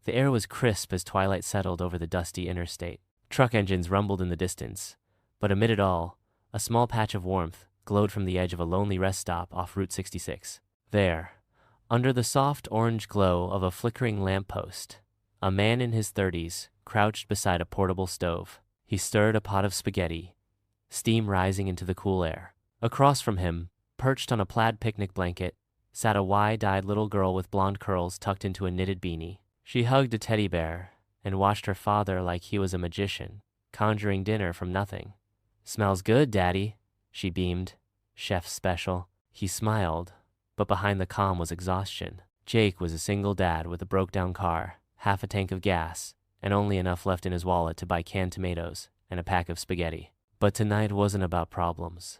The air was crisp as twilight settled over the dusty interstate. Truck engines rumbled in the distance, but amid it all, a small patch of warmth glowed from the edge of a lonely rest stop off Route 66. There, under the soft orange glow of a flickering lamppost, a man in his 30s crouched beside a portable stove. He stirred a pot of spaghetti, steam rising into the cool air. Across from him, perched on a plaid picnic blanket, sat a wide-eyed little girl with blonde curls tucked into a knitted beanie. She hugged a teddy bear and watched her father like he was a magician, conjuring dinner from nothing. "Smells good, Daddy," she beamed. "Chef's special." He smiled, but behind the calm was exhaustion. Jake was a single dad with a broke-down car, half a tank of gas, and only enough left in his wallet to buy canned tomatoes and a pack of spaghetti. But tonight wasn't about problems.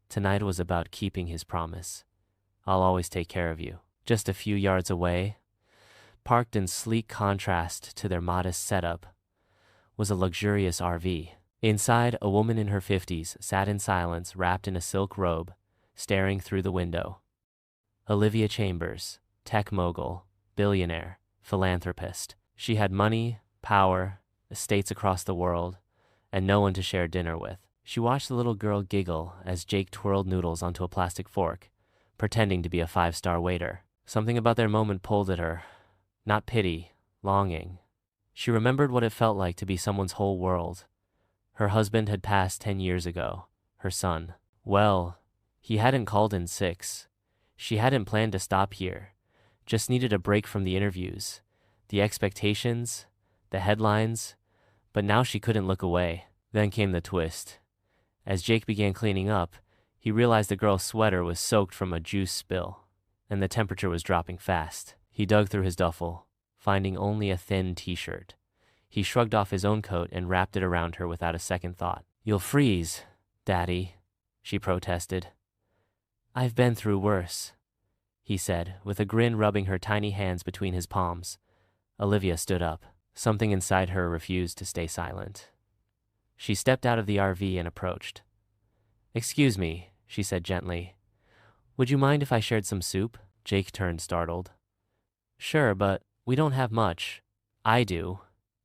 Tonight was about keeping his promise. "I'll always take care of you." Just a few yards away, parked in sleek contrast to their modest setup, was a luxurious RV. Inside, a woman in her 50s sat in silence, wrapped in a silk robe, staring through the window. Olivia Chambers, tech mogul, billionaire, philanthropist. She had money, power, estates across the world, and no one to share dinner with. She watched the little girl giggle as Jake twirled noodles onto a plastic fork, pretending to be a 5-star waiter. Something about their moment pulled at her. Not pity, longing. She remembered what it felt like to be someone's whole world. Her husband had passed 10 years ago. Her son. Well, he hadn't called in sick. She hadn't planned to stop here. Just needed a break from the interviews, the expectations, the headlines, but now she couldn't look away. Then came the twist. As Jake began cleaning up, he realized the girl's sweater was soaked from a juice spill, and the temperature was dropping fast. He dug through his duffel, finding only a thin t-shirt. He shrugged off his own coat and wrapped it around her without a second thought. "You'll freeze, Daddy," she protested. "I've been through worse," he said, with a grin rubbing her tiny hands between his palms. Olivia stood up. Something inside her refused to stay silent. She stepped out of the RV and approached. "Excuse me," she said gently. "Would you mind if I shared some soup?" Jake turned startled. "Sure, but we don't have much." "I do,"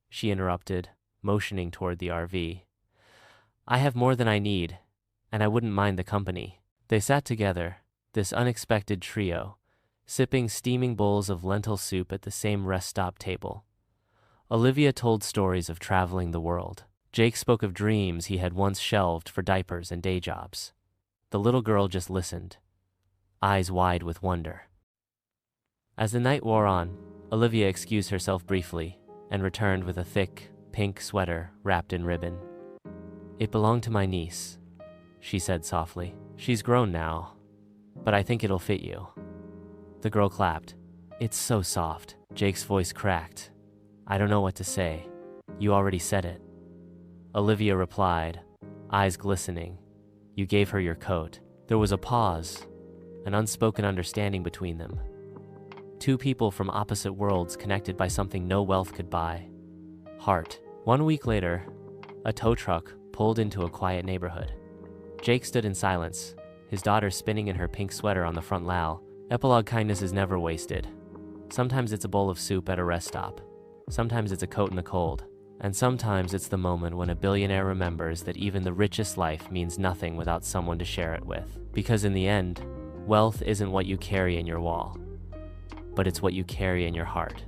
she interrupted, motioning toward the RV. "I have more than I need, and I wouldn't mind the company." They sat together, this unexpected trio, sipping steaming bowls of lentil soup at the same rest stop table. Olivia told stories of traveling the world. Jake spoke of dreams he had once shelved for diapers and day jobs. The little girl just listened, eyes wide with wonder. As the night wore on, Olivia excused herself briefly and returned with a thick, pink sweater wrapped in ribbon. "It belonged to my niece," she said softly. "She's grown now, but I think it'll fit you." The girl clapped. "It's so soft." Jake's voice cracked. "I don't know what to say. You already said it." Olivia replied, eyes glistening. "You gave her your coat." There was a pause, an unspoken understanding between them. Two people from opposite worlds connected by something no wealth could buy. Heart. 1 week later, a tow truck pulled into a quiet neighborhood. Jake stood in silence, his daughter spinning in her pink sweater on the front lounge. Epilogue kindness is never wasted. Sometimes it's a bowl of soup at a rest stop. Sometimes it's a coat in the cold. And sometimes it's the moment when a billionaire remembers that even the richest life means nothing without someone to share it with. Because in the end, wealth isn't what you carry in your wall, but it's what you carry in your heart.